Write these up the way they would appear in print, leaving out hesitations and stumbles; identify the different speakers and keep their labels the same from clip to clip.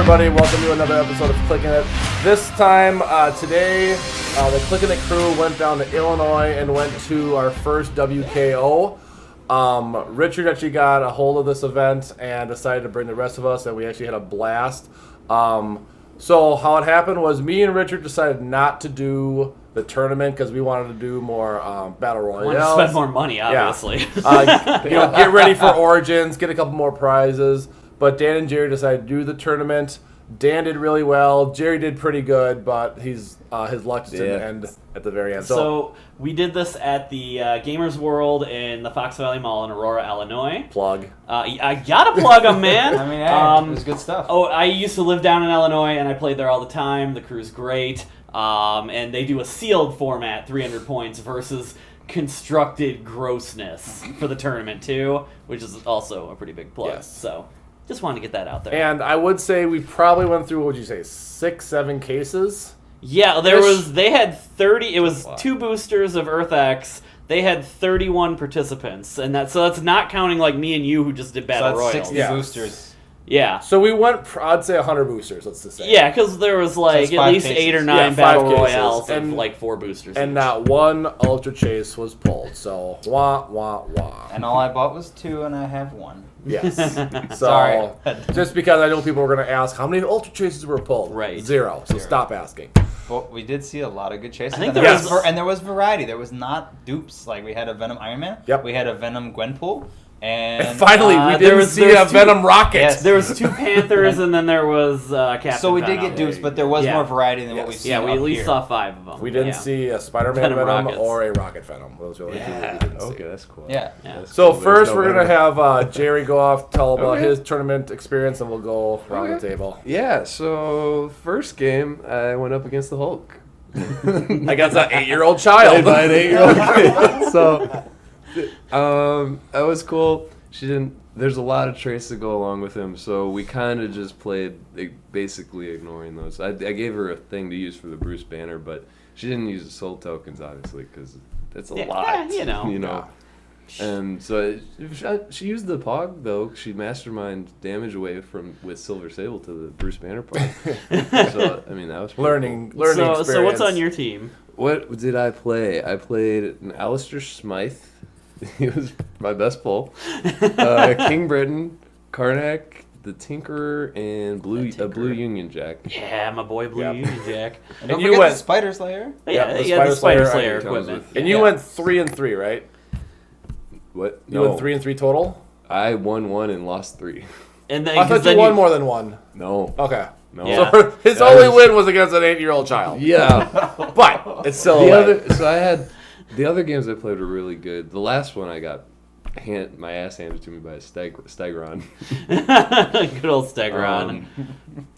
Speaker 1: everybody? Welcome to another episode of Clixing It. This time, today, the Clixing It Crew went down to Illinois and went to our first WKO. Richard actually got a hold of this event and decided to bring the rest of us, and we actually had a blast. So how it happened was me and Richard decided not to do the tournament because we wanted to do more battle royales.
Speaker 2: Want to spend more money, obviously.
Speaker 1: Yeah. Get ready for Origins, get a couple more prizes. But Dan and Gerry decided to do the tournament. Dan did really well. Gerry did pretty good, but his luck just didn't end at the very end.
Speaker 2: So we did this at the Gamers World in the Fox Valley Mall in Aurora, Illinois.
Speaker 1: Plug.
Speaker 2: I gotta plug them, man.
Speaker 3: I mean, it was good stuff.
Speaker 2: Oh, I used to live down in Illinois, and I played there all the time. The crew's great. And they do a sealed format, 300 points, versus constructed grossness for the tournament, too, which is also a pretty big plus.
Speaker 1: Yes.
Speaker 2: So just wanted to get that out there.
Speaker 1: And I would say we probably went through, what would you say, 6-7 cases?
Speaker 2: Yeah, they had 30, it was 2 boosters of EarthX. They had 31 participants, and that's not counting like me and you who just did Battle Royals.
Speaker 3: 60 boosters.
Speaker 2: Yeah.
Speaker 1: So we went, I'd say 100 boosters, let's just say.
Speaker 2: Yeah, because there was like at least
Speaker 3: cases.
Speaker 2: 8 or 9 Battle Royales
Speaker 1: and
Speaker 2: of like 4 boosters.
Speaker 1: And not one Ultra Chase was pulled, so wah, wah, wah.
Speaker 3: And all I bought was 2, and I have 1.
Speaker 1: Yes. So,
Speaker 3: Sorry.
Speaker 1: Just because I know people were going to ask how many Ultra Chases were pulled.
Speaker 2: Right.
Speaker 1: 0. So stop asking.
Speaker 3: But we did see a lot of good chases.
Speaker 2: I think
Speaker 3: there was variety. There was not dupes. Like, we had a Venom Iron Man.
Speaker 1: Yep.
Speaker 3: We had a Venom Gwenpool. And
Speaker 1: finally, we didn't see a Venom Rocket.
Speaker 3: Yes.
Speaker 2: There was 2 Panthers, and then there was Captain
Speaker 3: So we did
Speaker 2: Venom.
Speaker 3: get dupes, but there was more variety than what we've seen.
Speaker 2: Yeah, we at least
Speaker 3: here.
Speaker 2: saw 5 of them.
Speaker 1: We didn't see a Spider-Man
Speaker 2: Venom
Speaker 1: Venom
Speaker 2: Rockets.
Speaker 1: or a Rocket Venom. Those were the two that we didn't see.
Speaker 4: Okay, that's cool.
Speaker 3: Yeah.
Speaker 1: So first, we're going to have Gerry go off, tell about his tournament experience, and we'll go around the table.
Speaker 4: Yeah, so first game, I went up against the Hulk.
Speaker 1: I got an 8-year-old child.
Speaker 4: By an 8-year-old kid. So, that was cool. There's a lot of traits that go along with him, so we kind of just played basically ignoring those. I gave her a thing to use for the Bruce banner, but she didn't use the soul tokens, obviously, because that's a lot.
Speaker 2: Yeah,
Speaker 4: you know. And so she used the Pog, though. She mastermind damage away with Silver Sable to the Bruce Banner Pog. So, I mean, that was pretty
Speaker 1: learning
Speaker 4: cool.
Speaker 1: experience.
Speaker 2: So what's on your team?
Speaker 4: What did I play? I played an Alistair Smythe. He was my best pull. King Britain, Karnak, the Tinkerer, and a Blue Union Jack.
Speaker 2: Yeah, my boy Blue Union Jack.
Speaker 3: And don't forget the Spider Slayer.
Speaker 2: Yeah,
Speaker 1: Spider
Speaker 2: the Spider
Speaker 1: Slayer
Speaker 2: Slayer equipment.
Speaker 1: And you went 3-3, right?
Speaker 4: What?
Speaker 1: You went 3-3 total?
Speaker 4: I won 1 and lost 3.
Speaker 2: And then,
Speaker 1: I thought you won more than 1.
Speaker 4: No.
Speaker 1: Okay.
Speaker 4: No.
Speaker 2: Yeah.
Speaker 1: So his only win was against an 8-year-old child.
Speaker 4: Yeah.
Speaker 1: But it's still a win.
Speaker 4: The other games I played were really good. The last one I got my ass handed to me by a Stegron.
Speaker 2: Good old Stegron.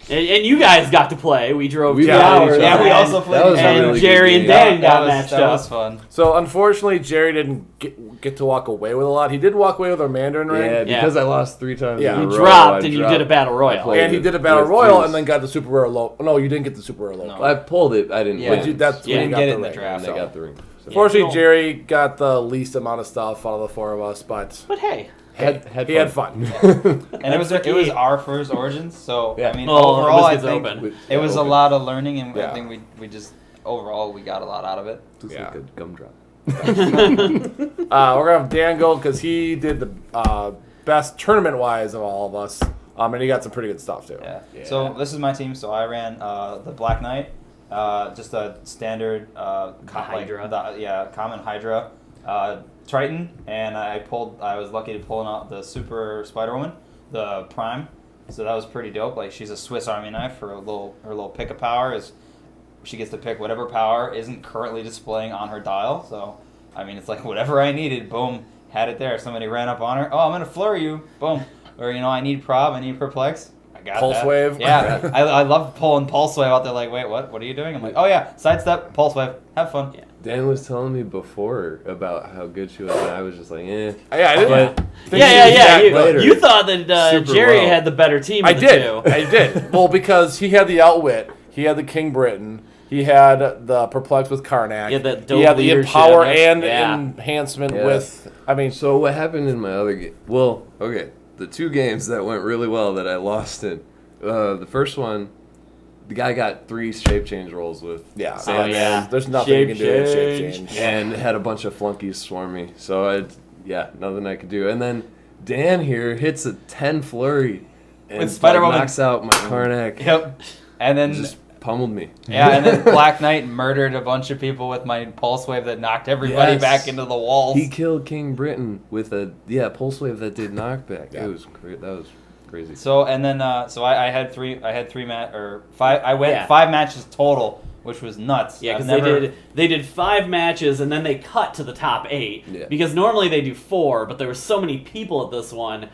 Speaker 2: And you guys got to play. We drove 2
Speaker 1: Yeah,
Speaker 2: hours.
Speaker 3: Yeah, we also played.
Speaker 4: That was a
Speaker 2: And
Speaker 4: really
Speaker 2: Gerry
Speaker 4: good
Speaker 2: and
Speaker 4: game.
Speaker 2: Dan got matched
Speaker 3: That
Speaker 2: up.
Speaker 3: was fun.
Speaker 1: So unfortunately, Gerry didn't get to walk away with a lot. He did walk away with our Mandarin ring.
Speaker 4: Yeah, because I lost 3 times.
Speaker 1: Yeah.
Speaker 4: in a
Speaker 1: You
Speaker 4: row,
Speaker 2: dropped,
Speaker 4: I
Speaker 2: and you did a battle royal.
Speaker 4: played
Speaker 1: And he
Speaker 4: it
Speaker 1: did a battle
Speaker 4: with
Speaker 1: royal
Speaker 4: Bruce.
Speaker 1: and then got the super rare low. No, you didn't get the super rare low.
Speaker 3: No.
Speaker 4: I pulled it. I didn't.
Speaker 3: Yeah.
Speaker 4: win.
Speaker 1: But that's
Speaker 2: Yeah,
Speaker 1: when you
Speaker 3: didn't
Speaker 1: got
Speaker 3: get
Speaker 1: the
Speaker 3: it in the
Speaker 1: ring.
Speaker 3: draft.
Speaker 4: And I got the ring. So.
Speaker 1: Fortunately, Gerry got the least amount of stuff out of the 4 of us, but
Speaker 2: But hey.
Speaker 1: he had fun.
Speaker 3: And it was our first Origins, so
Speaker 1: Yeah.
Speaker 3: I mean,
Speaker 2: Oh,
Speaker 3: overall, I
Speaker 2: Wizkidz
Speaker 3: think
Speaker 2: Open.
Speaker 3: it was a lot of learning, and
Speaker 1: Yeah.
Speaker 3: I think we just overall we got a lot out of it.
Speaker 4: It's
Speaker 1: Yeah.
Speaker 4: like a gumdrop.
Speaker 1: We're gonna have Dan go because he did the best tournament wise of all of us, and he got some pretty good stuff too.
Speaker 3: Yeah. So this is my team. So I ran the Black Knight, just a standard
Speaker 2: Hydra.
Speaker 3: common Hydra, Triton, and I was lucky to pull out the Super Spider Woman, the Prime. So that was pretty dope. Like, she's a Swiss Army knife. Her little pick of power is she gets to pick whatever power isn't currently displaying on her dial. So I mean, it's like whatever I needed, boom, had it there. Somebody ran up on her. Oh, I'm gonna flurry you, boom. Or I need prob, I need perplex. I got
Speaker 1: Pulse
Speaker 3: that.
Speaker 1: wave.
Speaker 3: Yeah, I love pulling pulse wave out there. Like, wait, what? What are you doing? I'm like, oh yeah, sidestep, pulse wave, have fun.
Speaker 2: Yeah.
Speaker 4: Dan was telling me before about how good she was, and I was just like, eh.
Speaker 1: Yeah, I didn't.
Speaker 4: But
Speaker 1: think she was that good.
Speaker 2: You thought that
Speaker 4: Super
Speaker 2: Gerry
Speaker 4: well.
Speaker 2: had the better team of
Speaker 1: I
Speaker 2: the
Speaker 1: did.
Speaker 2: two.
Speaker 1: I did. Well, because he had the outwit, he had the King Britain, he had the perplex with Karnak,
Speaker 2: Yeah, that dope
Speaker 1: he had the
Speaker 2: leadership.
Speaker 1: empower and
Speaker 2: Yeah.
Speaker 1: enhancement
Speaker 4: Yeah.
Speaker 1: with. I mean, so
Speaker 4: So what happened in my other game? Well, okay, the 2 games that went really well that I lost in. The first one, the guy got 3 shape change rolls with
Speaker 1: Yeah.
Speaker 4: Sandman.
Speaker 1: There's nothing you can do in shape
Speaker 2: Shape
Speaker 1: change.
Speaker 4: and had a bunch of flunkies swarm me. So nothing I could do. And then Dan here hits a 10 flurry and
Speaker 3: With Spider-Woman.
Speaker 4: knocks out my Karnak.
Speaker 3: Yep. And then
Speaker 4: Just pummeled me.
Speaker 3: yeah, and then Black Knight murdered a bunch of people with my pulse wave that knocked everybody
Speaker 4: Yes.
Speaker 3: back into the walls.
Speaker 4: He killed King Britain with a pulse wave that did knockback.
Speaker 1: Yeah.
Speaker 4: It was great. That was crazy.
Speaker 3: So and then I had 3 or 5 I went
Speaker 2: Yeah.
Speaker 3: 5 matches total, which was nuts.
Speaker 2: Yeah,
Speaker 3: I've
Speaker 2: because they did 5 matches and then they cut to the top 8.
Speaker 4: Yeah.
Speaker 2: Because normally they do 4, but there were so many people at this one,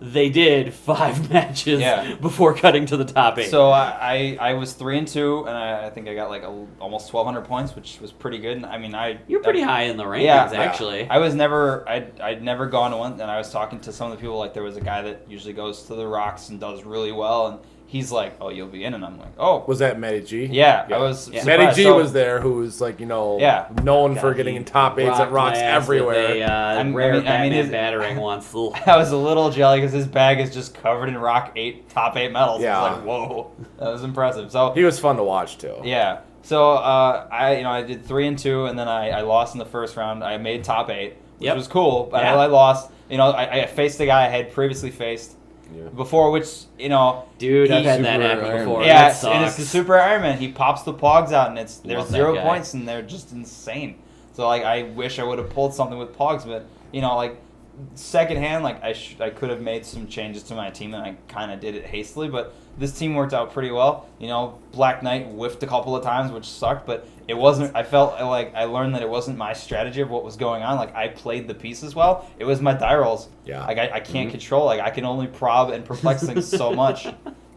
Speaker 2: they did 5 matches
Speaker 3: Yeah.
Speaker 2: before cutting to the top 8.
Speaker 3: So I was 3-2, and I think I got like almost 1,200 points, which was pretty good. And I mean,
Speaker 2: You're pretty high in the rankings,
Speaker 3: Yeah,
Speaker 2: actually.
Speaker 3: I was never I'd never gone to one, and I was talking to some of the people. Like there was a guy that usually goes to the Rocks and does really well, and he's like, "Oh, you'll be in," and I'm like, "Oh,
Speaker 1: Was that Matty G?
Speaker 3: yeah." I was
Speaker 2: Yeah.
Speaker 3: surprised.
Speaker 1: Matty G
Speaker 3: So-
Speaker 1: was there, who was like,
Speaker 3: Yeah.
Speaker 1: known
Speaker 2: God,
Speaker 1: for getting
Speaker 2: he
Speaker 1: in top 8s at
Speaker 2: rocked
Speaker 1: Rocks
Speaker 2: my ass
Speaker 1: everywhere.
Speaker 2: With a,
Speaker 3: I
Speaker 2: rare
Speaker 3: mean,
Speaker 2: Batman
Speaker 3: his-
Speaker 2: battering once. Ugh.
Speaker 3: I was a little jelly because his bag is just covered in top 8 medals.
Speaker 1: Yeah.
Speaker 3: I was like, "Whoa, that was impressive." So
Speaker 1: He was fun to watch too.
Speaker 3: yeah. So I did 3-2, and then I lost in the first round. I made top 8, which
Speaker 2: Yep.
Speaker 3: was cool, but
Speaker 2: Yeah.
Speaker 3: I lost. I faced the guy I had previously faced
Speaker 4: Yeah.
Speaker 3: before, which
Speaker 2: Dude, I've
Speaker 3: he-
Speaker 2: had that
Speaker 4: Super
Speaker 2: happen
Speaker 4: Iron
Speaker 2: before.
Speaker 4: Man.
Speaker 3: yeah,
Speaker 2: That
Speaker 3: and it's the
Speaker 2: sucks.
Speaker 3: Super Iron Man. He pops the pogs out, and there's
Speaker 2: Love that
Speaker 3: 0
Speaker 2: guy.
Speaker 3: points, and they're just insane. So like, I wish I would have pulled something with pogs, but like secondhand, like I could have made some changes to my team, and I kind of did it hastily. But this team worked out pretty well. Black Knight whiffed a couple of times, which sucked, but it wasn't. I felt like I learned that it wasn't my strategy of what was going on. Like I played the pieces well. It was my die rolls.
Speaker 1: Yeah.
Speaker 3: Like I can't control. Like I can only prob and perplex things so much.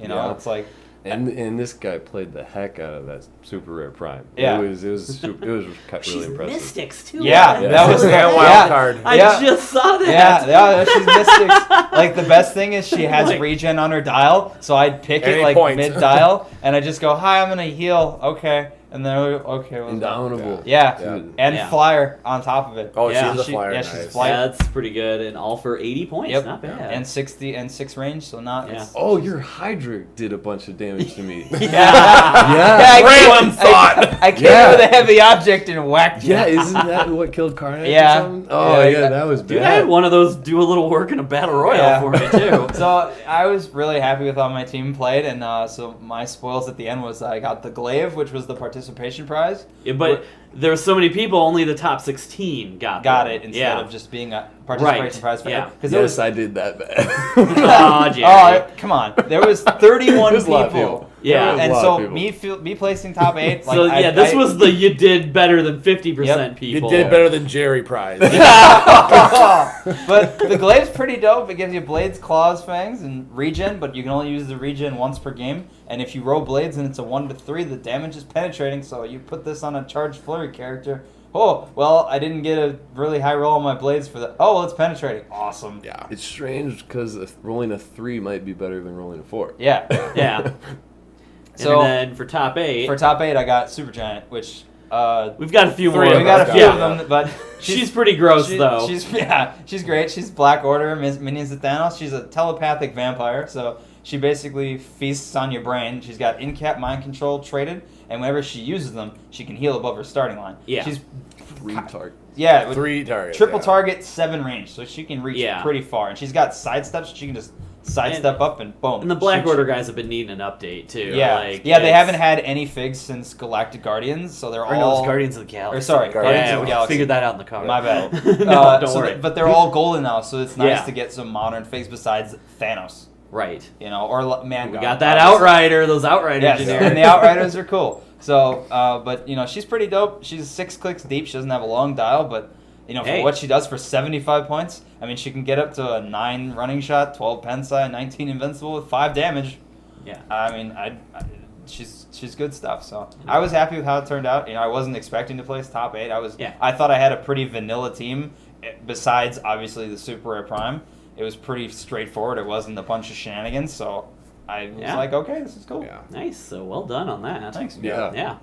Speaker 4: Yeah.
Speaker 3: It's like.
Speaker 4: And this guy played the heck out of that super rare prime.
Speaker 3: Yeah.
Speaker 4: It was really
Speaker 2: She's
Speaker 4: impressive.
Speaker 2: Mystics, too.
Speaker 3: Yeah,
Speaker 4: Yeah.
Speaker 3: that was the
Speaker 1: That wild card.
Speaker 2: I
Speaker 3: Yeah.
Speaker 2: just saw that.
Speaker 3: Yeah, she's Mystics. Like the best thing is she has
Speaker 2: Like-
Speaker 3: regen on her dial, so I'd pick
Speaker 1: Any
Speaker 3: it like
Speaker 1: point.
Speaker 3: mid dial, and I just go, "Hi, I'm gonna heal." Okay, and then okay, well,
Speaker 4: Indomitable.
Speaker 3: yeah,
Speaker 1: Yeah.
Speaker 3: and
Speaker 2: Yeah.
Speaker 3: flyer on top of it.
Speaker 1: Oh,
Speaker 2: Yeah.
Speaker 1: she's a flyer.
Speaker 3: Yeah, she's
Speaker 1: nice.
Speaker 3: a flyer.
Speaker 2: Yeah, that's pretty good. And all for 80 points.
Speaker 3: Yep,
Speaker 2: Not bad.
Speaker 3: and 60 and 6 range, so not.
Speaker 2: Yeah.
Speaker 3: It's,
Speaker 4: Oh, your Hydra did a bunch of damage to me.
Speaker 3: yeah,
Speaker 4: Yeah.
Speaker 1: Random thought.
Speaker 3: I came
Speaker 4: Yeah.
Speaker 3: with a heavy object and whacked.
Speaker 4: Yeah,
Speaker 3: you.
Speaker 4: isn't that what killed Karnak?
Speaker 3: Yeah.
Speaker 4: Or something? Oh,
Speaker 3: Yeah,
Speaker 4: yeah, that was
Speaker 2: Dude, I had
Speaker 4: bad.
Speaker 2: one of those do a little work in a battle royale
Speaker 3: Yeah.
Speaker 2: for me, too.
Speaker 3: So I was really happy with how my team played, and so my spoils at the end was I got the glaive, which was the participation prize.
Speaker 2: Yeah, but there were so many people, only the top 16 got them.
Speaker 3: It instead
Speaker 2: Yeah.
Speaker 3: of just being a participation
Speaker 2: Right,
Speaker 3: prize for
Speaker 2: yeah.
Speaker 3: because
Speaker 4: Yes, I did that bad.
Speaker 2: Aw, Jerry.
Speaker 3: come on, there was 31
Speaker 4: There's a lot of
Speaker 3: people.
Speaker 4: people.
Speaker 2: Yeah.
Speaker 4: There was a
Speaker 3: And
Speaker 4: lot
Speaker 3: so
Speaker 4: of people.
Speaker 3: me placing top 8. Like,
Speaker 2: So, yeah, this was the you did better than 50%
Speaker 3: Yep.
Speaker 1: You
Speaker 2: people.
Speaker 1: did better than Jerry Prize.
Speaker 3: But the glaive's pretty dope. It gives you blades, claws, fangs, and regen, but you can only use the regen once per game. And if you roll blades and it's a 1-3, the damage is penetrating. So you put this on a charged flurry character. Oh, well, I didn't get a really high roll on my blades for that. Oh, well, it's penetrating. Awesome.
Speaker 1: Yeah.
Speaker 4: It's strange because rolling a 3 might be better than rolling a 4.
Speaker 3: Yeah.
Speaker 2: Yeah.
Speaker 3: So-
Speaker 2: and then for top 8,
Speaker 3: For top 8, I got Supergiant, which
Speaker 2: we've got a few
Speaker 1: Three
Speaker 2: more.
Speaker 1: of
Speaker 3: we got a
Speaker 1: us
Speaker 3: few
Speaker 1: got
Speaker 3: of them, but
Speaker 2: She's pretty gross, though.
Speaker 3: She's great. She's Black Order, minions of Thanos. She's a telepathic vampire, so she basically feasts on your brain. She's got in-cap mind control traded, and whenever she uses them, she can heal above her starting line.
Speaker 2: Yeah.
Speaker 3: She's
Speaker 4: 3 target.
Speaker 3: with
Speaker 1: 3 targets.
Speaker 3: triple
Speaker 1: yeah.
Speaker 3: target, 7 range, so she can reach
Speaker 2: Yeah.
Speaker 3: pretty far. And she's got sidestep, so she can just sidestep up and boom.
Speaker 2: And the Black
Speaker 3: She-
Speaker 2: Order guys have been needing an update, too.
Speaker 3: Yeah,
Speaker 2: Like,
Speaker 3: yeah. They
Speaker 2: it's-
Speaker 3: haven't had any figs since Galactic Guardians, so they're
Speaker 2: Or no,
Speaker 3: all
Speaker 2: it's Guardians of the Galaxy.
Speaker 3: Or sorry, Guardians
Speaker 2: yeah,
Speaker 3: of the
Speaker 2: we
Speaker 3: Galaxy.
Speaker 2: figured that out in the car.
Speaker 3: My bad.
Speaker 2: No, don't
Speaker 3: so
Speaker 2: worry.
Speaker 3: but they're all golden now, so it's nice
Speaker 2: Yeah.
Speaker 3: to get some modern figs besides Thanos.
Speaker 2: Right.
Speaker 3: Or Man
Speaker 2: We
Speaker 3: God,
Speaker 2: got that
Speaker 3: obviously.
Speaker 2: Outrider, those Outrider
Speaker 3: Yes,
Speaker 2: generics.
Speaker 3: and the Outriders are cool. So, but she's pretty dope. She's 6 clicks deep. She doesn't have a long dial, but for
Speaker 2: Hey.
Speaker 3: what she does for 75 points, I mean, she can get up to a 9 running shot, 12 pensai, 19 invincible with 5 damage.
Speaker 2: Yeah.
Speaker 3: I mean, she's good stuff. So I was happy with how it turned out. I wasn't expecting to place top 8.
Speaker 2: Yeah.
Speaker 3: I thought I had a pretty vanilla team. Besides, obviously, the Super Rare Prime, it was pretty straightforward. It wasn't a bunch of shenanigans. So I was
Speaker 2: Yeah.
Speaker 3: like, okay, this is cool.
Speaker 1: Yeah.
Speaker 2: Nice. So well done on that.
Speaker 3: Thanks.
Speaker 4: Yeah.
Speaker 2: Yeah.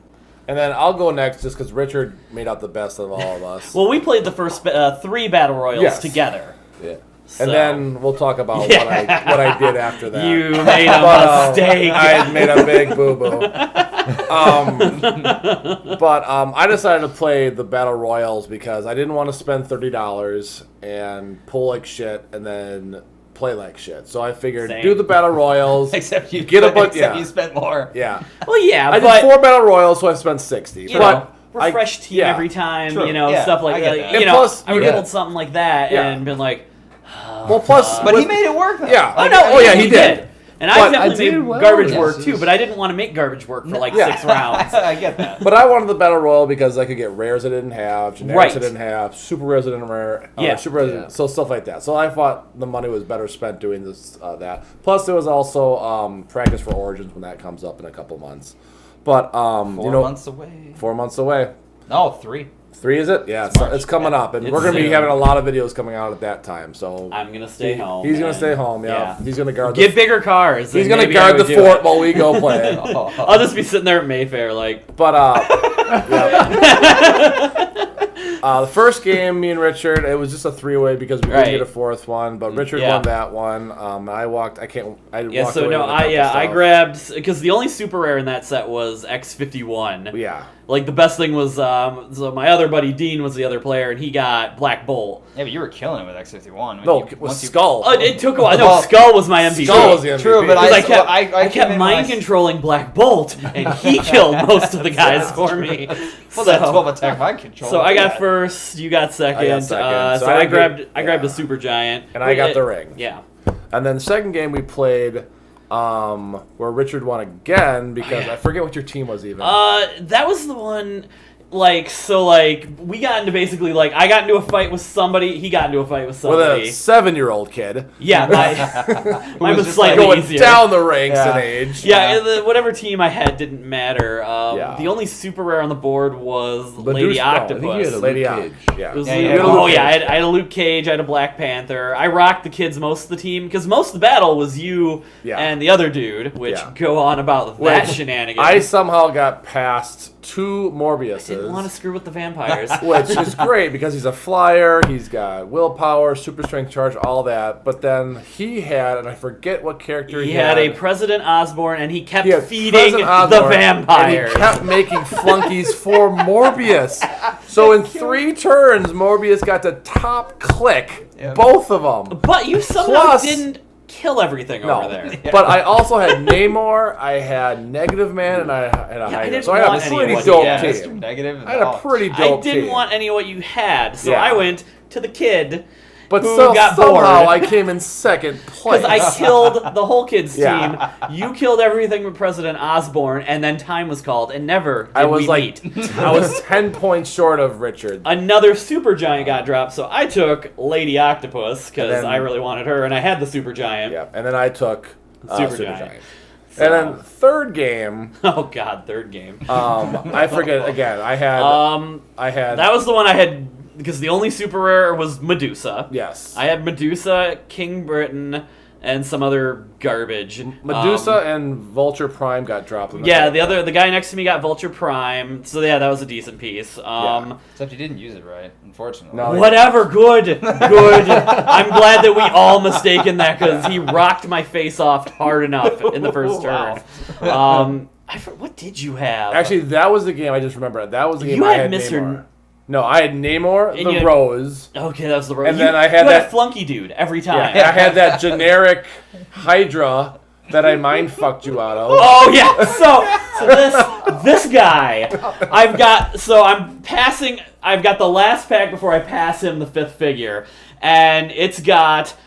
Speaker 1: And then I'll go next just because Richard made out the best of all of us.
Speaker 2: Well, we played the first 3 battle royals
Speaker 1: Yes.
Speaker 2: together.
Speaker 4: Yeah.
Speaker 1: And then we'll talk about what I did after that.
Speaker 2: You made a mistake.
Speaker 1: I made a big boo-boo. But I decided to play the Battle Royals because I didn't want to spend $30 and pull like shit and then play like shit. So I figured do the Battle Royals.
Speaker 3: Except you
Speaker 1: you
Speaker 3: spent more.
Speaker 1: Yeah.
Speaker 2: Well, yeah,
Speaker 1: I did 4 Battle Royals, so I spent $60.
Speaker 2: Refresh team every time, stuff like that.
Speaker 1: Plus,
Speaker 2: I would have pulled something like that and been like,
Speaker 3: but he made it work though.
Speaker 1: Yeah.
Speaker 2: He did. And I definitely made garbage work
Speaker 3: yes.
Speaker 2: too, but I didn't want to make garbage work for 6 rounds.
Speaker 3: I get that.
Speaker 1: But I wanted the Battle Royal because I could get rares I didn't have, generics I didn't have, super rares I didn't have, super rares, so stuff like that. So I thought the money was better spent doing this, that. Plus, there was also practice for Origins when that comes up in a couple months. But
Speaker 3: 4 months away.
Speaker 1: 4 months away.
Speaker 3: No, 3.
Speaker 1: 3 is it? Yeah, it's coming up, and we're going to be having a lot of videos coming out at that time. So
Speaker 2: I'm going to stay home.
Speaker 1: He's going to stay home. Yeah, he's going to guard.
Speaker 2: Get bigger cars.
Speaker 1: He's going to guard the fort while we go play it.
Speaker 2: I'll just be sitting there at Mayfair, like.
Speaker 1: But the first game, me and Richard, it was just a 3-way because we didn't get a 4th one. But Richard won that one. I walked
Speaker 2: I grabbed because the only super rare in that set was X51.
Speaker 1: Yeah.
Speaker 2: Like the best thing was, so my other buddy Dean was the other player, and he got Black Bolt.
Speaker 3: Yeah, but you were killing it with X51.
Speaker 1: No, it was Skull.
Speaker 2: It took a while. No, Skull was my MVP.
Speaker 1: Skull was the MVP.
Speaker 3: True, but
Speaker 2: I kept mind controlling Black Bolt, and he killed most of the guys for me.
Speaker 3: Well, that's 12 attack mind control.
Speaker 2: So I got first, you got second.
Speaker 1: I got second.
Speaker 2: So I grabbed the Super Giant,
Speaker 1: and I got the ring.
Speaker 2: Yeah.
Speaker 1: And then the second game we played. Where Richard won again because I forget what your team was even.
Speaker 2: That was the one. We got into basically I got into a fight with somebody. He got into a fight with somebody.
Speaker 1: With a 7-year-old kid.
Speaker 2: Yeah, mine was slightly
Speaker 1: going
Speaker 2: easier.
Speaker 1: Down the ranks in age.
Speaker 2: Yeah, whatever team I had didn't matter. The only super rare on the board was Lady Octopus.
Speaker 1: Lady Cage. Yeah.
Speaker 2: I had a Luke Cage. I had a Black Panther. I rocked the kids most of the team because most of the battle was you and the other dude, which go on about that shenanigans.
Speaker 1: I somehow got past 2 Morbiuses.
Speaker 2: I didn't want to screw with the vampires.
Speaker 1: Which is great because he's a flyer, he's got willpower, super strength charge, all that. But then he had, and I forget what character he had.
Speaker 2: He had a President Osborn, and he kept feeding the vampires.
Speaker 1: And he kept making flunkies for Morbius. So in 3 turns, Morbius got to top click both of them.
Speaker 2: But you somehow didn't kill everything over there.
Speaker 1: But I also had Namor, I had Negative Man, and I had a Hydra. So I had a pretty dope team.
Speaker 3: Negative.
Speaker 1: I had a pretty dope team.
Speaker 2: I didn't want any of what you had, so I went to the kid.
Speaker 1: But
Speaker 2: who got bored.
Speaker 1: Somehow I came in second place.
Speaker 2: Because I killed the whole kids team. You killed everything with President Osborn, and then time was called, and never did we meet.
Speaker 1: I was 10 points short of Richard.
Speaker 2: Another Super Giant got dropped, so I took Lady Octopus, because I really wanted her, and I had the Super Giant.
Speaker 1: Yeah, and then I took
Speaker 2: Super Giant.
Speaker 1: So. And then third game.
Speaker 2: Oh God, third game.
Speaker 1: I forget again. I had.
Speaker 2: That was the one I had. Because the only super rare was Medusa.
Speaker 1: Yes.
Speaker 2: I had Medusa, King Britain, and some other garbage.
Speaker 1: Medusa and Vulture Prime got dropped.
Speaker 2: The guy next to me got Vulture Prime. So that was a decent piece.
Speaker 3: Except you didn't use it right, unfortunately.
Speaker 2: No, whatever, good. I'm glad that we all mistaken that because he rocked my face off hard enough in the first turn. What did you have?
Speaker 1: Actually, that was the game I just remembered. That was the game
Speaker 2: you
Speaker 1: I had
Speaker 2: Mr.
Speaker 1: Namor. No, I had Namor, the Rose.
Speaker 2: Okay, that was the Rose.
Speaker 1: And then I had
Speaker 2: that flunky dude every time.
Speaker 1: Yeah, I had that generic Hydra that I mind fucked you out of.
Speaker 2: Oh yeah. So this guy, I've got the last pack before I pass him the 5th figure, and it's got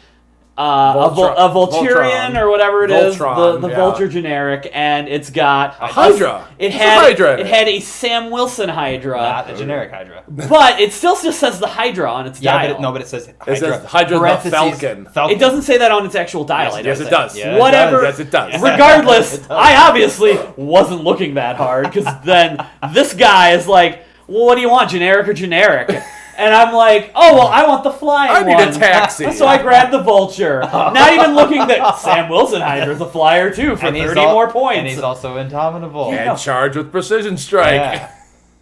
Speaker 2: a Volturian or whatever it is, the Vulture generic, and it's got
Speaker 1: a Hydra.
Speaker 2: It had a Sam Wilson Hydra,
Speaker 3: not a generic Hydra,
Speaker 2: but it still just says the Hydra on its dial.
Speaker 3: But it says Hydra.
Speaker 1: It says Hydra the Falcon.
Speaker 2: It doesn't say that on its actual dial.
Speaker 1: Yes, it does.
Speaker 3: Yeah,
Speaker 2: whatever.
Speaker 1: Yes, it does.
Speaker 2: Regardless, I obviously wasn't looking that hard because then this guy is like, "Well, what do you want, generic or generic?" And I'm like, oh, well, I want the flying one.
Speaker 1: I need a taxi.
Speaker 2: So I grabbed the Vulture. Not even looking that Sam Wilson Hydra's a flyer, too, for 30 more points.
Speaker 3: And he's also indomitable.
Speaker 1: And charged with precision strike.
Speaker 3: Yeah.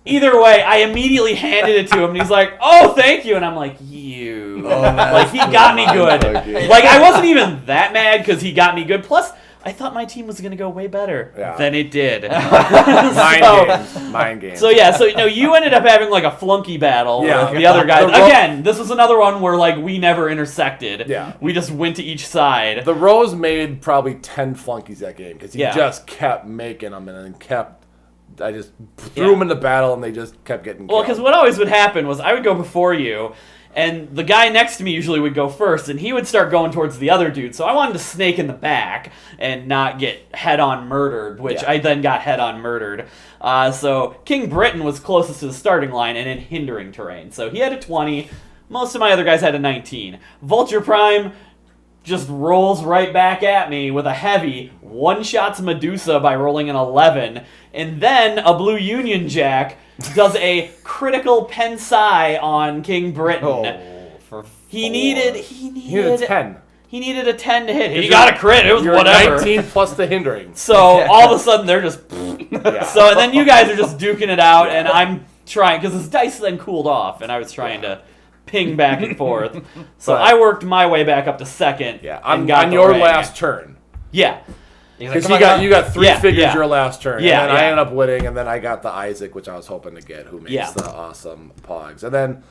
Speaker 2: Either way, I immediately handed it to him, and he's like, oh, thank you. And I'm like, you dude.
Speaker 4: Oh,
Speaker 2: Like, he got me good.
Speaker 4: mind-fucking.
Speaker 2: Like, I wasn't even that mad because he got me good. Plus, I thought my team was going to go way better than it did.
Speaker 1: Mind games.
Speaker 2: So, yeah, so, you ended up having, like, a flunky battle
Speaker 1: Yeah.
Speaker 2: with the other guys.
Speaker 1: The ro-
Speaker 2: Again, this was another one where, like, we never intersected.
Speaker 1: Yeah.
Speaker 2: We just went to each side.
Speaker 1: The Rose made probably 10 flunkies that game because he
Speaker 2: Yeah.
Speaker 1: just kept making them and then I just threw them into battle and they just kept getting
Speaker 2: Well,
Speaker 1: killed.
Speaker 2: because what always would happen was I would go before you, and the guy next to me usually would go first, and he would start going towards the other dude. So I wanted to snake in the back and not get head-on murdered, which
Speaker 1: Yeah.
Speaker 2: I then got head-on murdered. So King Britain was closest to the starting line and in hindering terrain. So he had a 20. Most of my other guys had a 19. Vulture Prime just rolls right back at me with a heavy, one-shots Medusa by rolling an 11, and then a Blue Union Jack does a critical Pensai on King Britain. He needed
Speaker 1: he needed 10.
Speaker 2: He needed a 10 to hit. He got a crit. It was
Speaker 1: You're
Speaker 2: whatever.
Speaker 1: 19 plus the hindering.
Speaker 2: So all of a sudden they're just. So and then you guys are just duking it out, and I'm trying because his dice then cooled off, and I was trying to ping back and forth. So
Speaker 1: But-
Speaker 2: I worked my way back up to second.
Speaker 1: Yeah,
Speaker 2: and
Speaker 1: on,
Speaker 2: got
Speaker 1: on
Speaker 2: the
Speaker 1: your
Speaker 2: ring.
Speaker 1: last turn.
Speaker 2: Yeah.
Speaker 1: Because you got 3
Speaker 2: Yeah,
Speaker 1: figures
Speaker 2: yeah.
Speaker 1: your last turn.
Speaker 2: Yeah,
Speaker 1: and then I
Speaker 2: yeah.
Speaker 1: ended up winning, and then I got the Isaac, which I was hoping to get, who makes
Speaker 2: Yeah.
Speaker 1: the awesome pogs. And then,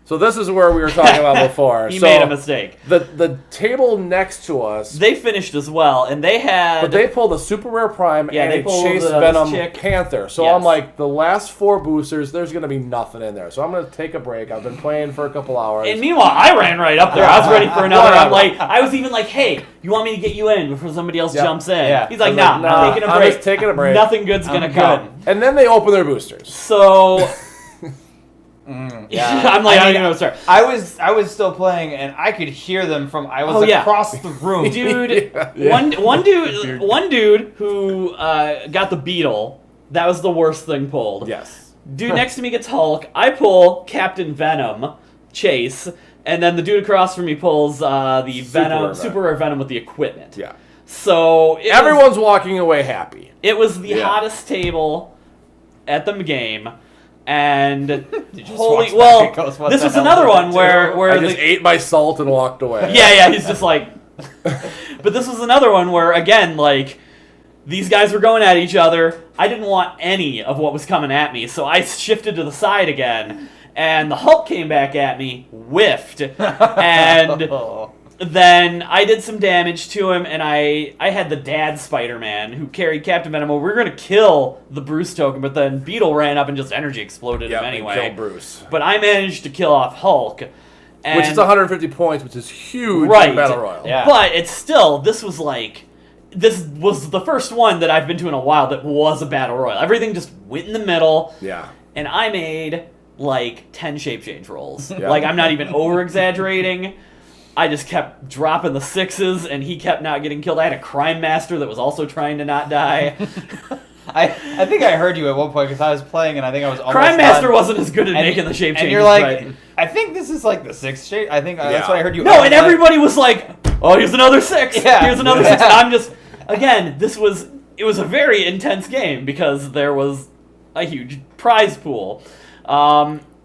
Speaker 1: so this is where we were talking about before.
Speaker 2: He
Speaker 1: So
Speaker 2: made a mistake.
Speaker 1: The table next to us,
Speaker 2: They finished as well, and they had.
Speaker 1: but they pulled a super rare prime
Speaker 2: Yeah,
Speaker 1: and
Speaker 2: they
Speaker 1: a
Speaker 2: pulled
Speaker 1: Chase
Speaker 2: this
Speaker 1: Venom
Speaker 2: chick.
Speaker 1: Panther. So
Speaker 2: Yes.
Speaker 1: I'm like, the last 4 boosters, there's going to be nothing in there. So I'm going to take a break. I've been playing for a couple hours.
Speaker 2: And meanwhile, I ran right up there. I was ready for another. I'm like, I was even like, hey, you want me to get you in before somebody else
Speaker 1: Yeah.
Speaker 2: jumps in?
Speaker 3: Yeah.
Speaker 2: He's like,
Speaker 1: I was like,
Speaker 2: nah,
Speaker 1: nah,
Speaker 2: I'm taking a
Speaker 1: I'm
Speaker 2: break.
Speaker 1: just taking a break.
Speaker 2: Nothing good's gonna
Speaker 3: I'm
Speaker 2: come.
Speaker 1: And then they open their boosters.
Speaker 2: So
Speaker 3: Yeah.
Speaker 2: I'm like, I don't
Speaker 3: I mean,
Speaker 2: even know where to start.
Speaker 3: I was still playing, and I could hear them from. I was
Speaker 2: Oh, yeah.
Speaker 3: across the room.
Speaker 2: Dude,
Speaker 1: Yeah.
Speaker 2: one dude who got the beetle. That was the worst thing pulled.
Speaker 1: Yes.
Speaker 2: Dude next to me gets Hulk. I pull Captain Venom, Chase, and then the dude across from me pulls the Venom, super rare Venom with the equipment.
Speaker 1: Yeah.
Speaker 2: So
Speaker 1: Everyone's walking away happy.
Speaker 2: It was the
Speaker 1: Yeah.
Speaker 2: hottest table at the game, and
Speaker 3: just
Speaker 2: holy
Speaker 3: watch that
Speaker 2: well,
Speaker 3: because what
Speaker 2: this
Speaker 3: the
Speaker 2: was
Speaker 3: hell
Speaker 2: another
Speaker 3: did I
Speaker 2: one
Speaker 3: do?
Speaker 2: where
Speaker 1: I just ate my salt and walked away.
Speaker 2: yeah, he's just like, but this was another one where again like these guys were going at each other. I didn't want any of what was coming at me, so I shifted to the side again, and the Hulk came back at me, whiffed, and. Then I did some damage to him, and I had the dad Spider-Man who carried Captain Venom. We were going to kill the Bruce token, but then Beetle ran up and just energy exploded
Speaker 1: Yep,
Speaker 2: him
Speaker 1: and
Speaker 2: anyway.
Speaker 1: killed Bruce.
Speaker 2: But I managed to kill off Hulk. And,
Speaker 1: Which is 150 points, which is huge
Speaker 2: Right.
Speaker 1: in Battle Royale.
Speaker 3: Yeah.
Speaker 2: But it's still, this was the first one that I've been to in a while that was a Battle Royale. Everything just went in the middle,
Speaker 1: Yeah.
Speaker 2: and I made like 10 shape change rolls.
Speaker 1: Yeah.
Speaker 2: Like, I'm not even over-exaggerating. I just kept dropping the 6s, and he kept not getting killed. I had a Crime Master that was also trying to not die.
Speaker 3: I think I heard you at one point because I was playing, and I think I was almost
Speaker 2: Crime Master
Speaker 3: done.
Speaker 2: wasn't as good at
Speaker 3: And-
Speaker 2: making the shape changes.
Speaker 3: And you're like,
Speaker 2: right.
Speaker 3: I think this is like the 6th shape. I think that's
Speaker 1: Yeah.
Speaker 3: what I heard you.
Speaker 2: No,
Speaker 3: I was
Speaker 2: and
Speaker 3: like-
Speaker 2: everybody was like, oh, here's another 6.
Speaker 3: Yeah.
Speaker 2: Here's another 6.
Speaker 3: Yeah.
Speaker 2: And I'm just, again, it was a very intense game because there was a huge prize pool.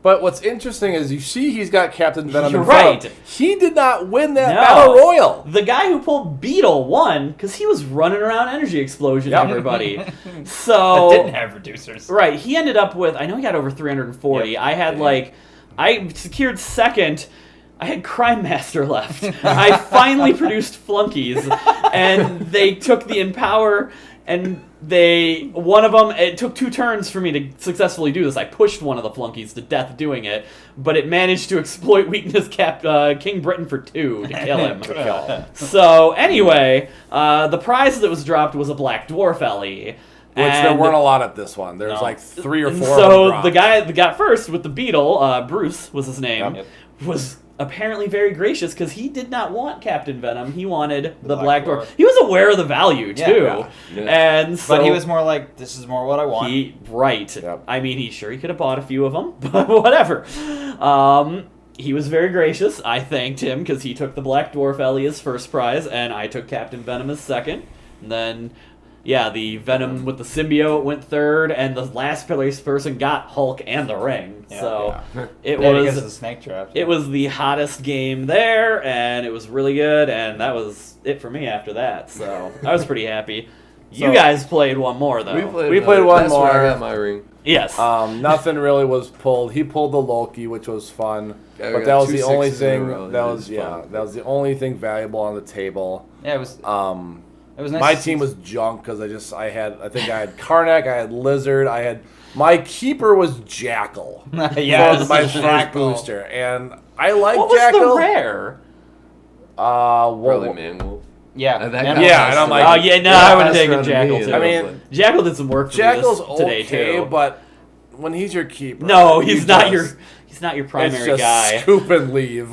Speaker 1: But what's interesting is you see he's got Captain Venom
Speaker 2: You're
Speaker 1: in front of
Speaker 2: right.
Speaker 1: him. He did not win that
Speaker 2: No.
Speaker 1: Battle Royal.
Speaker 2: The guy who pulled Beetle won because he was running around energy explosion
Speaker 1: Yep.
Speaker 2: everybody. So
Speaker 3: That didn't have reducers.
Speaker 2: right, he ended up with, I know he got over 340.
Speaker 3: Yep.
Speaker 2: I had I secured second. I had Crime Master left. I finally produced flunkies, and they took the Empower, and one of them, it took 2 turns for me to successfully do this. I pushed one of the flunkies to death doing it, but it managed to exploit weakness King Britain for 2 to kill him. So anyway, the prize that was dropped was a Black Dwarf LE.
Speaker 1: Which there weren't a lot at this one. There's
Speaker 2: No.
Speaker 1: like 3 or 4
Speaker 2: And
Speaker 1: of
Speaker 2: so
Speaker 1: them
Speaker 2: the
Speaker 1: dropped.
Speaker 2: guy that got first with the Beetle, Bruce was his name,
Speaker 1: Yep.
Speaker 2: was apparently very gracious because he did not want Captain Venom. He wanted the Black
Speaker 3: Black
Speaker 2: Dwarf.
Speaker 3: Dwarf.
Speaker 2: He was aware of the value too,
Speaker 1: Yeah.
Speaker 2: and so
Speaker 3: But he was more like, this is more what I want.
Speaker 2: right.
Speaker 1: Yep.
Speaker 2: I mean, he could have bought a few of them, but whatever. He was very gracious. I thanked him because he took the Black Dwarf LE as first prize, and I took Captain Venom as second. And then, yeah, the Venom with the symbiote went third, and the last place person got Hulk and the ring.
Speaker 3: Yeah,
Speaker 2: so it
Speaker 3: Yeah, because of the
Speaker 2: was
Speaker 3: snake trap.
Speaker 2: it was the hottest game there, and it was really good, and that was it for me after that. So I was pretty happy. You
Speaker 1: So-
Speaker 2: guys played one more though.
Speaker 1: We played one
Speaker 4: That's where I
Speaker 1: more.
Speaker 4: got my ring.
Speaker 2: Yes.
Speaker 1: Nothing really was pulled. He pulled the Loki, which was fun,
Speaker 4: Yeah, we
Speaker 1: but
Speaker 4: got
Speaker 1: that was
Speaker 4: 2
Speaker 1: the only
Speaker 4: sixes in a
Speaker 1: thing.
Speaker 4: row.
Speaker 1: That
Speaker 4: It
Speaker 1: was
Speaker 4: was fun.
Speaker 1: that was the only thing valuable on the table.
Speaker 3: Yeah, it was. It was nice.
Speaker 1: My
Speaker 3: to
Speaker 1: team
Speaker 3: see-
Speaker 1: was junk because I had Karnak, I had Lizard, my keeper was Jackal.
Speaker 3: Yes,
Speaker 1: for my first
Speaker 3: Jackal.
Speaker 1: booster, and I like
Speaker 2: what was
Speaker 1: Jackal.
Speaker 2: the rare?
Speaker 4: Probably Manwolf.
Speaker 3: Yeah,
Speaker 4: That
Speaker 3: Man
Speaker 4: got
Speaker 3: Wolf
Speaker 1: Yeah,
Speaker 3: was
Speaker 1: and I'm
Speaker 3: the-
Speaker 1: like-
Speaker 2: Oh yeah, no,
Speaker 4: Yeah,
Speaker 2: I would have
Speaker 4: passed
Speaker 2: taken
Speaker 4: around to
Speaker 2: Jackal
Speaker 4: me,
Speaker 2: too.
Speaker 1: I mean,
Speaker 4: like-
Speaker 2: Jackal did some work for
Speaker 1: Jackal's
Speaker 2: me today
Speaker 1: okay,
Speaker 2: too.
Speaker 1: but when he's your keeper,
Speaker 2: No,
Speaker 1: you
Speaker 2: he's not
Speaker 1: just-
Speaker 2: he's not your
Speaker 1: It's
Speaker 2: primary
Speaker 1: just
Speaker 2: guy.
Speaker 1: scoop and leave.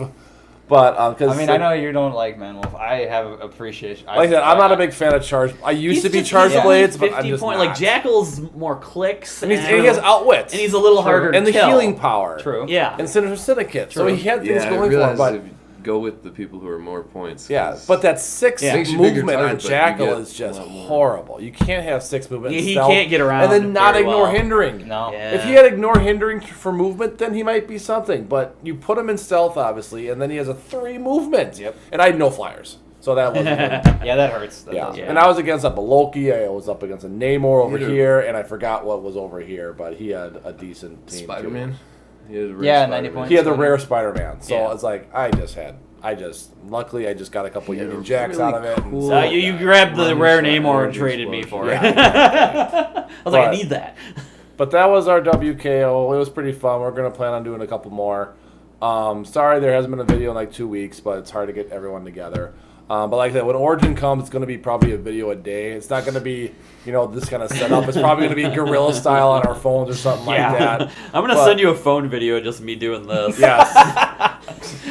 Speaker 1: But because
Speaker 3: I mean, I know you don't like Man Wolf. I have appreciation.
Speaker 1: like I said, I'm not a big fan of charge. I used to be charge
Speaker 3: yeah.
Speaker 1: blades, but
Speaker 2: 50
Speaker 1: I'm just
Speaker 2: point.
Speaker 1: not.
Speaker 2: Like Jackal's more clicks,
Speaker 1: and, and he has outwits,
Speaker 2: and he's a little harder to
Speaker 1: and the
Speaker 2: kill.
Speaker 1: healing power.
Speaker 3: True.
Speaker 2: Yeah,
Speaker 1: And Sinister Syndicate. So
Speaker 2: True.
Speaker 1: he had things
Speaker 4: Yeah, I
Speaker 1: going for him,
Speaker 4: realized
Speaker 1: but
Speaker 4: if you go with the people who are more points.
Speaker 1: yeah,
Speaker 4: 'cause
Speaker 1: but that 6
Speaker 2: Yeah.
Speaker 4: Makes you bigger
Speaker 1: movement on
Speaker 4: target, but you
Speaker 1: Jackal
Speaker 4: get
Speaker 1: is just
Speaker 4: a lot more.
Speaker 1: horrible. You can't have 6 movement.
Speaker 2: Yeah,
Speaker 1: and
Speaker 2: he
Speaker 1: stealth
Speaker 2: can't get around
Speaker 1: and then not
Speaker 2: very
Speaker 1: ignore
Speaker 2: well.
Speaker 1: hindering.
Speaker 3: No.
Speaker 2: Yeah.
Speaker 1: If he had ignore hindering for movement, then he might be something. But you put him in stealth, obviously, and then he has a 3 movement.
Speaker 3: Yep.
Speaker 1: And I had no flyers, so that wasn't good.
Speaker 3: Yeah, that hurts. That
Speaker 1: Yeah.
Speaker 3: does.
Speaker 2: Yeah.
Speaker 1: And I was against a Loki. I was up against a Namor over
Speaker 4: Yeah.
Speaker 1: here, and I forgot what was over here, but he had a decent team. too.
Speaker 4: Spider-Man. He had a rare
Speaker 3: Yeah,
Speaker 4: Spider-Man.
Speaker 3: 90 points.
Speaker 1: He had the rare Spider-Man, so
Speaker 2: Yeah.
Speaker 1: it's like luckily I just got a couple
Speaker 4: Yeah,
Speaker 1: Union
Speaker 4: really
Speaker 1: Jacks out of it. and
Speaker 4: cool.
Speaker 2: So you grabbed the
Speaker 4: Run
Speaker 2: rare
Speaker 4: shot,
Speaker 2: Namor and
Speaker 4: energy
Speaker 2: traded me for
Speaker 4: explosion.
Speaker 2: it. I was like, I
Speaker 1: But-
Speaker 2: need that.
Speaker 1: But that was our WKO. It was pretty fun. We're gonna plan on doing a couple more. Sorry there hasn't been a video in like 2 weeks, but it's hard to get everyone together. But like I said, when Origin comes, it's going to be probably a video a day. It's not going to be, this kind of setup. It's probably going to be guerrilla style on our phones or something like that.
Speaker 2: I'm gonna
Speaker 1: But-
Speaker 2: send you a phone video of just me doing this.
Speaker 1: Yes.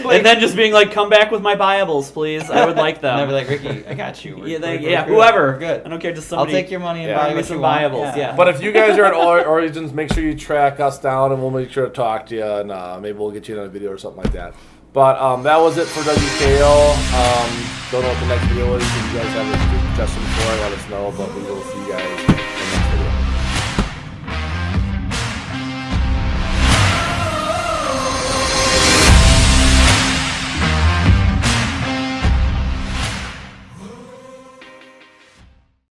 Speaker 2: And then just being like, come back with my Bibles, please. I would like them.
Speaker 3: And I'd be like, Ricky, I got you.
Speaker 2: yeah,
Speaker 3: We're good.
Speaker 2: whoever.
Speaker 3: We're good.
Speaker 2: I don't care. Just
Speaker 3: I'll
Speaker 2: somebody.
Speaker 3: take your money and
Speaker 1: Yeah.
Speaker 3: buy
Speaker 2: Give me
Speaker 3: what
Speaker 2: some
Speaker 3: you want.
Speaker 2: Bibles, yeah.
Speaker 1: But if you guys are at Origins, make sure you track us down, and we'll make sure to talk to you, and maybe we'll get you in a video or something like that. But that was it for WKO. Don't know what the next video is. If you guys have a suggestion for it, let us know. But we will see you guys